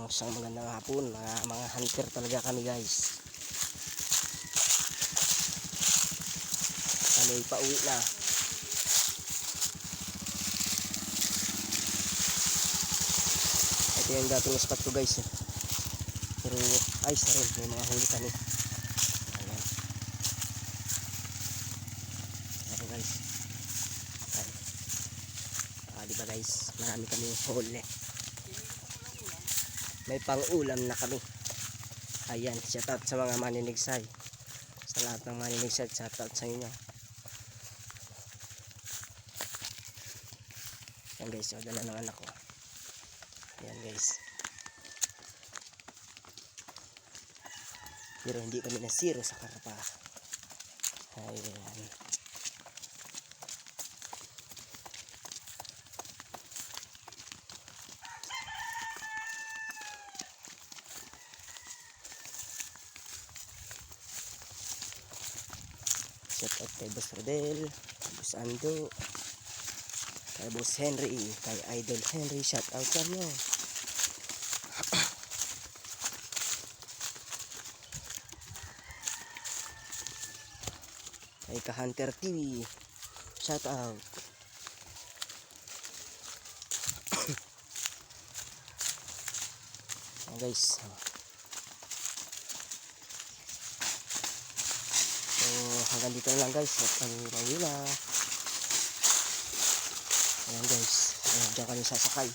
Isang magandang hapon, mga hunter talaga kami guys. Kami pauwi na. Ito yung dating spot ko guys. Pero ayos na rin, may mga huli kami. Ayan. Ayan guys. Ayan. Diba guys, marami kami huli. May pang-ulam na kami. Ayan, shout out sa mga maninigsay. Sa lahat ng maninigsay, shout out sa inyo. Ayan guys, so dala ng anak ko. Ayan guys. Pero hindi kami na zero sa karpa. Ayan. Shout out kay Boss Rodel, Boss Ando, kay Boss Henry, kay Idol Henry, shout out sa inyo. Kay Ka-Hunter TV, shout out. Ayan guys. So hanggang dito na lang guys. At kami na. Ayan guys. Ayan, dyan kami sasakay.